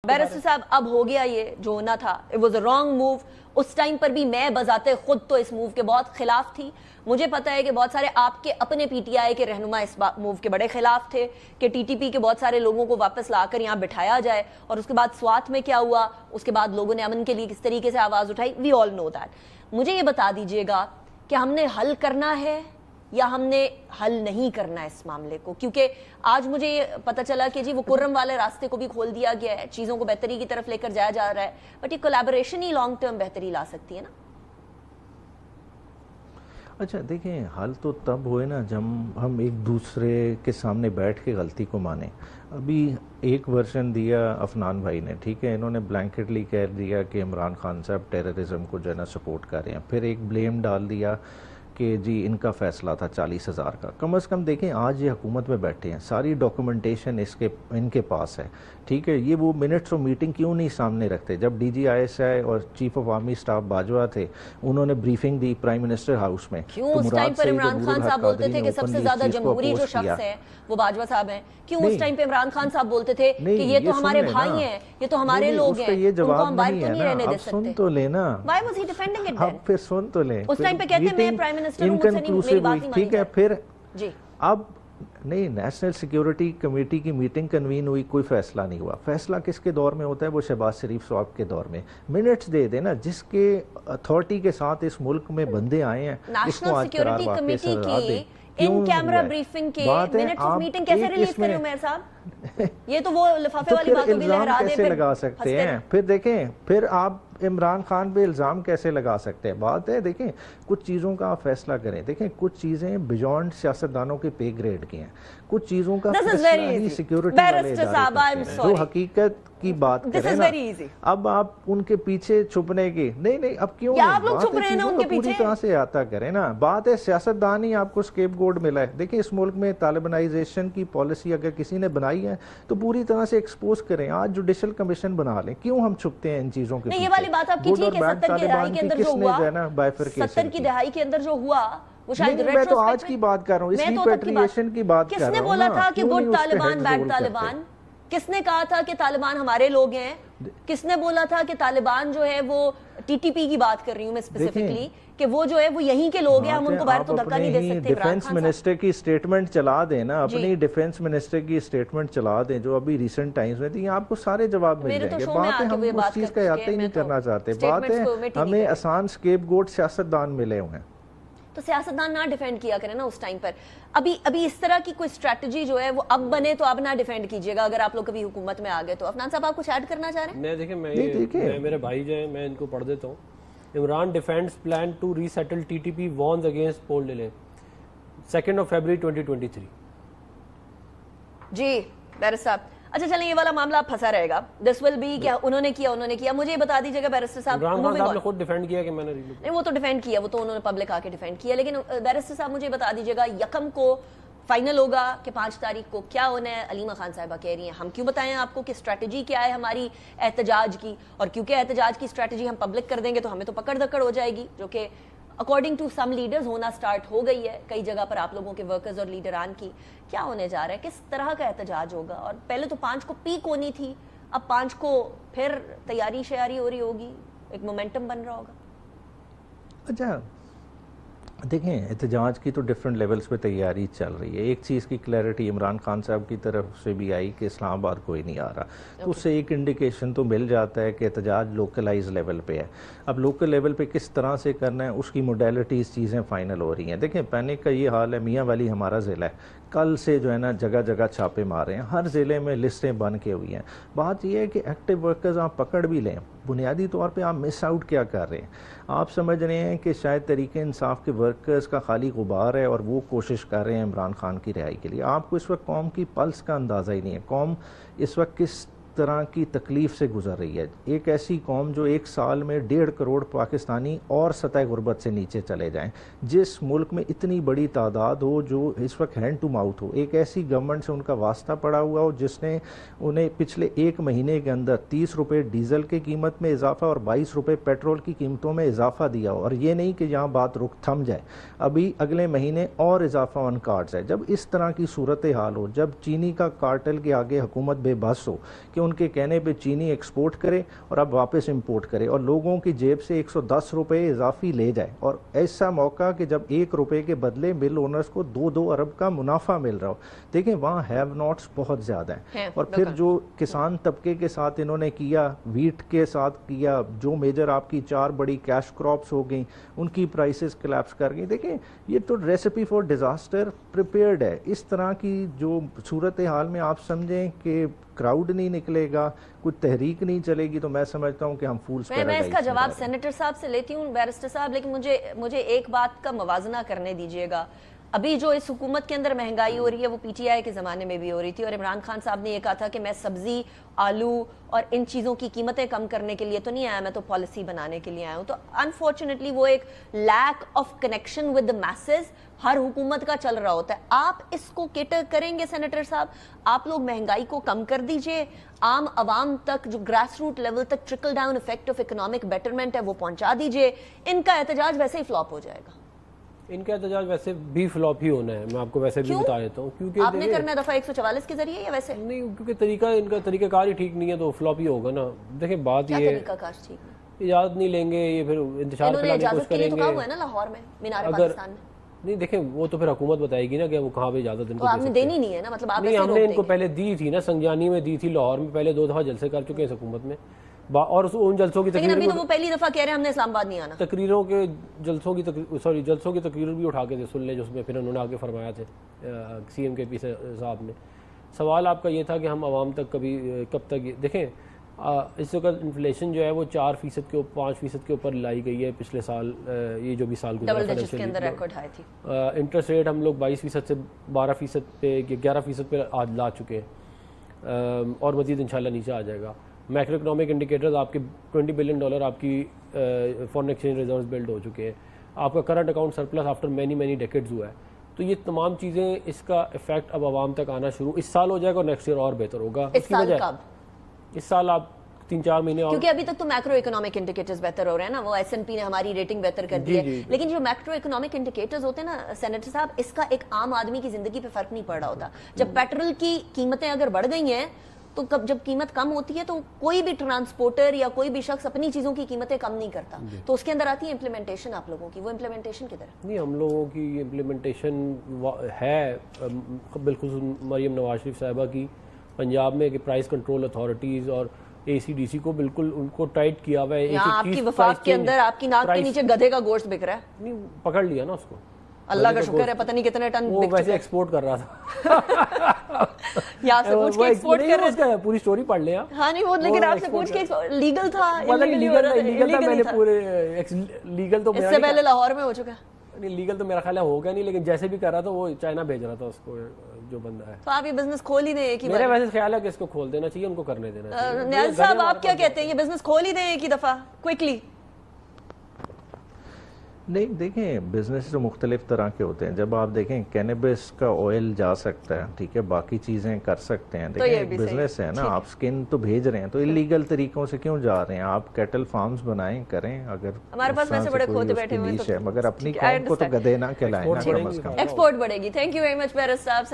Barrister साहब अब हो गया ये जो होना था, it was a wrong move. उस टाइम पर भी मैं बजाते खुद तो इस मूव के बहुत खिलाफ थी। मुझे पता है कि बहुत सारे आपके अपने पीटीआई के रहनुमा इस मूव के बड़े खिलाफ थे कि टीटीपी के बहुत सारे लोगों को वापस लाकर यहाँ बिठाया जाए। और उसके बाद स्वात में क्या हुआ, उसके बाद लोगों ने अमन के लिए किस तरीके से आवाज उठाई, वी ऑल नो दैट। मुझे ये बता दीजिएगा कि हमने हल करना है या हमने हल नहीं करना है इस मामले को, क्योंकि आज मुझे ये पता चला कि जी वो कुर्रम वाले रास्ते को भी खोल दिया गया है, चीजों को बेहतरी की तरफ लेकर जाया जा रहा है, बट ये कोलैबोरेशन ही लॉन्ग टर्म बेहतरी ला सकती है ना। अच्छा देखें, हल तो तब हुए ना जब हम एक दूसरे के सामने बैठ के गलती को माने। अभी एक वर्जन दिया अफनान भाई ने, ठीक है, इन्होंने ब्लैंकेटली कह दिया कि इमरान खान साहब टेररिज्म को जो है ना सपोर्ट कर रहे हैं। फिर एक ब्लेम डाल दिया कि जी इनका फैसला था 40,000 का। कम से कम देखें आज ये हुकूमत में बैठे हैं, सारी डॉक्यूमेंटेशन इनके पास है, ठीक है। ये वो मिनट्स ऑफ मीटिंग क्यों नहीं सामने रखते? जब DGISI और chief of army staff Bajwa थे, उन्होंने ब्रीफिंग दी प्राइम मिनिस्टर हाउस में, क्यों उस टाइम पर इमरान खान साहब बोलते थे कि सबसे ज्यादा जमहूरी जो शख्स है वो बाजवा साहब हैं? क्यों उस टाइम पे इमरान खान साहब बोलते थे कि ये तो हमारे भाई हैं, ये तो हमारे लोग हैं, उनको हम बाहर तो नहीं रहने दे सकते? सुन तो लेना, why was he defending it then? फिर सुन तो ले, उस टाइम पे कहते मैं प्राइम मिनिस्टर हूं, मुझसे नहीं मेरी बात नहीं मानी, ठीक है। फिर जी अब नहीं, नेशनल सिक्योरिटी कमेटी की मीटिंग कन्वीन हुई, कोई फैसला नहीं हुआ। फैसला किसके दौर में होता है? वो शहबाज शरीफ साहब के दौर में। मिनट्स दे देना, जिसके अथॉरिटी के साथ इस मुल्क में बंदे आए हैं, नेशनल सिक्योरिटी कमेटी की इन कैमरा ब्रीफिंग के मिनट्स ऑफ मीटिंग कैसे रिलीज करें उमर साहब? ये तो वो लिफाफे वाली बात भी लहरा दे, कैसे लगा सकते हैं? फिर देखें, फिर आप इमरान खान पे इल्ज़ाम कैसे लगा सकते हैं? बात है, देखें कुछ चीज़ों का आप फैसला करें। देखें कुछ चीज़ें बियॉन्ड सियासतदानों के पे ग्रेड की हैं, कुछ चीज़ों का फैसला ही सिक्योरिटी वाले जो हकीकत की बात करें ना। अब आप उनके पीछे छुपने की नहीं, अब क्यों आप लोग छुप रहे हैं ना उनके पीछे? पूरी तरह से आता करें ना। बात है सियासतदान ही आपको स्केपगोट मिला है। देखिए इस मुल्क में तालिबानाइजेशन की पॉलिसी अगर किसी ने बनाई है तो पूरी तरह से एक्सपोज करें। आज जुडिशल कमिशन बना लें, क्यों हम छुपते हैं इन चीजों के? ये वाली बात आपकी ठीक है, 70 की दहाई के अंदर जो हुआ, 70 की दहाई के अंदर जो हुआ वो शायद मैं तो आज की बात कर रहा हूँ, इस रिपेट्रिएशन की बात कर रहा हूँ। किसने बोला था कि गुड तालिबान बैड तालिबान? किसने कहा था कि तालिबान हमारे लोग हैं? किसने बोला था कि तालिबान जो है वो टीटीपी की बात कर रही हूँ मैं स्पेसिफिकली, कि वो जो है वो यहीं के लोग हैं, हम उनको बाहर तो धक्का नहीं दे सकते? डिफेंस मिनिस्टर की स्टेटमेंट चला दें ना, अपनी डिफेंस मिनिस्टर की स्टेटमेंट चला दें जो अभी रिसेंट टाइम्स में थी, आपको सारे जवाब मिल जाएंगे। बात है हम उस चीज का याद ही नहीं करना चाहते। बात है हमें आसान स्केपगोट सियासतदान मिले हुए हैं, तो सियासतदान ना डिफेंड किया करें ना उस टाइम पर। अभी इस तरह की कोई स्ट्रेटजी जो है वो अब बने तो अब ना डिफेंड कीजिएगा अगर आप लोग कभी हुकूमत में आ गए तो। अफनान साहब आप कुछ ऐड करना चाह रहे हैं? मैं देखिए मैं मेरे भाई जो है मैं इनको पढ़ देता हूँ। Imran defends plan to resettle TTP warns against poll delay 2 February 2023। जी बैरिस्टर साहब, अच्छा चलें ये वाला मामला फंसा रहेगा। दिस विल बी क्या उन्होंने किया मुझे बता दीजिएगा बैरिस्टर साहब। इमरान खान ने खुद डिफेंड किया कि मैंने नहीं, वो तो डिफेंड किया, वो तो उन्होंने पब्लिक आके डिफेंड किया, लेकिन बैरिस्टर साहब मुझे बता दीजिएगा यकम को फाइनल होगा कि 5 तारीख को क्या होना है? अलीमा खान साहिबा कह रही हैं, हम क्यों बताएं आपको कि स्ट्रैटेजी क्या है हमारी एहतजाज की, और क्योंकि एहतजाज की स्ट्रैटेजी हम पब्लिक कर देंगे तो हमें तो पकड़ धक्कड़ हो जाएगी, जो कि अकॉर्डिंग टू सम लीडर्स होना स्टार्ट हो गई है कई जगह पर आप लोगों के वर्कर्स और लीडरान की। क्या होने जा रहा है, किस तरह का एहतजाज होगा? और पहले तो 5 को पीक होनी थी, अब 5 को फिर तैयारी शयारी हो रही होगी, एक मोमेंटम बन रहा होगा। अच्छा देखें, एहतजाज की तो डिफरेंट लेवल्स पे तैयारी चल रही है। एक चीज़ की क्लैरिटी इमरान खान साहब की तरफ से भी आई कि इस्लामाबाद कोई नहीं आ रहा, तो उससे एक इंडिकेशन तो मिल जाता है कि एहतजाज लोकलाइज लेवल पे है। अब लोकल लेवल पे किस तरह से करना है उसकी मोडेलिटीज़ चीज़ें फाइनल हो रही हैं। देखें पैनिक का ये हाल है, मियाँ वाली हमारा ज़िला है, कल से जो है ना जगह जगह छापे मारे हैं, हर ज़िले में लिस्टें बन के हुई हैं। बात यह है कि एक्टिव वर्कर्स आप पकड़ भी लें, बुनियादी तौर पे आप मिस आउट क्या कर रहे हैं? आप समझ रहे हैं कि शायद तरीके इंसाफ के वर्कर्स का खाली गुबार है और वो कोशिश कर रहे हैं इमरान खान की रिहाई के लिए। आपको इस वक्त कौम की पल्स का अंदाज़ा ही नहीं है, कौम इस वक्त किस तरह की तकलीफ से गुजर रही है। एक ऐसी कौम जो एक साल में 1.5 करोड़ पाकिस्तानी और सतह गुर्बत से नीचे चले जाएं, जिस मुल्क में इतनी बड़ी तादाद हो जो इस वक्त हैंड टू माउथ हो, एक ऐसी गवर्नमेंट से उनका वास्ता पड़ा हुआ हो जिसने उन्हें पिछले 1 महीने के अंदर 30 रुपये डीजल की कीमत में इजाफा और 22 रुपये पेट्रोल की कीमतों में इजाफा दिया हो, और ये नहीं कि यहाँ बात रुक थम जाए, अभी अगले महीने और इजाफा ऑन कार्ड्स है। जब इस तरह की सूरत हाल हो, जब चीनी का कार्टेल के आगे हुकूमत बेबस हो कि ان کے کہنے پہ چینی ایکسپورٹ کرے اور اب واپس امپورٹ کرے اور لوگوں کی جیب سے 110 روپے اضافی لے جائے، اور ایسا موقع کہ جب 1 روپے کے بدلے مل اونرز کو 2 ارب کا منافع مل رہا ہو۔ دیکھیں وہاں ہیو ناٹس بہت زیادہ ہیں، اور پھر جو کسان طبقے کے ساتھ انہوں نے کیا، ویٹ کے ساتھ کیا، جو میجر آپ کی 4 بڑی کیش کراپس ہو گئیں، ان کی پرائسز کلیپس کر گئی۔ دیکھیں یہ تو ریسیپی فار ڈیزاسٹر پریپیئرڈ ہے۔ اس طرح کی جو صورتحال میں آپ سمجھیں کہ کراؤڈ نہیں نکلے گا، کوئی تحریک نہیں چلے گی، تو میں سمجھتا ہوں کہ ہم فولس پیراڈائز میں اس کا جواب سینیٹر صاحب سے لیتی ہوں بیرسٹر صاحب، لیکن مجھے ایک بات کا موازنہ کرنے دیجیے گا۔ ابھی جو اس حکومت کے اندر مہنگائی ہو رہی ہے وہ پی ٹی آئی کے زمانے میں بھی ہو رہی تھی، اور عمران خان صاحب نے یہ کہا تھا کہ میں سبزی، آلو اور ان چیزوں کی قیمتیں کم کرنے کے لیے تو نہیں آیا، میں تو پالیسی بنانے کے لیے آیا ہوں۔ تو انفارچونیٹلی وہ ایک lack of connection with the masses ہر حکومت کا چل رہا ہوتا ہے۔ آپ اس کو کیٹر کریں گے سینیٹر صاحب؟ آپ لوگ مہنگائی کو کم کر دیجئے، عام عوام تک جو گراس روٹ لیول تک trickle down effect of economic betterment ہے وہ پہنچا دیجئے، ان کا احتجاج ویسے ہی فلاپ ہو جائے گا۔ ان کا احتجاج ویسے بھی فلاپ ہی ہونا ہے، میں آپ کو ویسے بھی بتا دیتا ہوں، کیونکہ آپ نے کرنا ہے دفعہ 144 کے ذریعے یا ویسے نہیں، کیونکہ ان کا طریقہ کار ہی ٹھیک نہیں ہے تو فلاپ ہی ہوگا نا۔ دیکھیں بات یہ طریقہ کار ٹھیک ہے، اجازت نہیں لیں گے، یہ پھر انتشار انہوں نے پھیلانے کی کوشش اجازت کے لیے کریں تو گے۔ کہا ہوا ہے نا لاہور میں مینار پاکستان میں۔ نہیں دیکھیں وہ تو پھر حکومت بتائے گی نا کہ وہ کہاں پہ اجازت ان کو آپ نے دینی نہیں ہے نا، مطلب آپ نہیں، ہم نے ان کو پہلے دی تھی نا، سنجانی میں دی تھی، لاہور میں پہلے 2 دفعہ جلسے کر چکے ہیں اس حکومت میں، اور ان جلسوں کی لیکن ابھی تو وہ پہلی دفعہ کہہ رہے ہیں ہم نے اسلام آباد نہیں آنا۔ تقریروں کے جلسوں کی تقریر بھی اٹھا کے سن لیں، جس میں پھر انہوں نے آگے فرمایا تھے سی ایم کے پی صاحب نے۔ سوال آپ کا یہ تھا کہ ہم عوام تک کب تک دیکھیں اس وقت انفلیشن جو ہے وہ 4% کے 5% کے اوپر لائی گئی ہے پچھلے سال، یہ جو بھی سال گزرا، انٹرسٹ ریٹ ہم لوگ 22% سے 12% پہ 11% پہ آج لا چکے ہیں، اور مزید انشاءاللہ نیچے آ جائے گا۔ میکرو اکنامک انڈیکیٹرز آپ کے $20 بلین آپ کی فورن ایکسچینج ریزروز بلڈ ہو چکے ہیں، آپ کا current account surplus after many decades ہوا ہے، تو یہ تمام چیزیں اس کا افیکٹ اب عوام تک آنا شروع اس سال ہو جائے گا، اور نیکسٹ ایئر اور بہتر ہوگا۔ اس سال کب؟ اس سال آپ 3-4 مہینے اور، کیونکہ ابھی تک تو میکرو اکنامک انڈیکیٹرز بہتر ہو رہے ہیں نا، وہ ایس این پی نے ہماری ریٹنگ بہتر کر دی ہے، لیکن جو میکرو اکنامک انڈیکیٹرز ہوتے ہیں نا سینیٹر صاحب، اس کا ایک عام آدمی کی زندگی پہ فرق نہیں پڑ رہا ہوتا۔ جب پیٹرول کی قیمتیں اگر بڑھ گئی ہیں تو جب قیمت کم ہوتی ہے تو کوئی بھی ٹرانسپورٹر یا کوئی بھی شخص اپنی چیزوں کی قیمتیں کم نہیں کرتا، تو اس کے اندر آتی ہے امپلیمنٹیشن آپ لوگوں کی، وہ امپلیمنٹیشن کدھر ہے؟ نہیں، ہم لوگوں کی امپلیمنٹیشن ہے بالخصوص مریم نواز شریف صاحبہ کی پنجاب میں، کہ پرائز کنٹرول اتھارٹیز اور اے سی ڈی سی کو بالکل ان کو ٹائٹ کیا ہوا ہے۔ یہاں آپ کی وفاق کے اندر آپ کی ناک کے نیچے گدھے کا گوشت بک رہا ہے۔ نہیں، پکڑ لیا نا اس کو، اللہ کا شکر ہے، پتہ نہیں کتنے ٹن وہ ویسے ایکسپورٹ کر رہا تھا، یہاں سے پوچھ کے ایکسپورٹ کر رہا تھا، پوری سٹوری پڑھ لیں آپ۔ ہاں نہیں وہ، لیکن آپ سے پوچھ کے لیگل تھا، لیگل تھا، میں نے پورے لیگل تو اس سے پہلے لاہور میں ہو چکا ہے، نہیں لیگل تو میرا خیال ہے ہوگا نہیں، لیکن جیسے بھی کر رہا تھا وہ چائنا بھیج رہا تھا اس کو، جو بندہ ہے۔ تو آپ یہ بزنس کھول ہی دیں ایک ہی بار؟ میرا ویسے خیال ہے کہ اس کو کھول دینا چاہیے، ان کو کرنے دینا چاہیے۔ نیاز صاحب آپ کیا کہتے ہیں، یہ بزنس کھول ہی دیں ایک ہی دفعہ کوئکلی؟ نہیں دیکھیں، بزنس تو مختلف طرح کے ہوتے ہیں، جب آپ دیکھیں کینیبس کا آئل جا سکتا ہے، ٹھیک ہے، باقی چیزیں کر سکتے ہیں، دیکھیں بزنس ہے نا، آپ سکن تو بھیج رہے ہیں، تو انلیگل طریقوں سے کیوں جا رہے ہیں؟ آپ کیٹل فارمز بنائیں کریں، اگر ہمارے پاس ویسے بڑے کھوتے بیٹھے ہوئے ہیں، مگر اپنی قوم کو تو گدھے نہ کھلائیں نا کم از کم۔ ایکسپورٹ بڑھے گی۔ Thank you very much Paris صاحب۔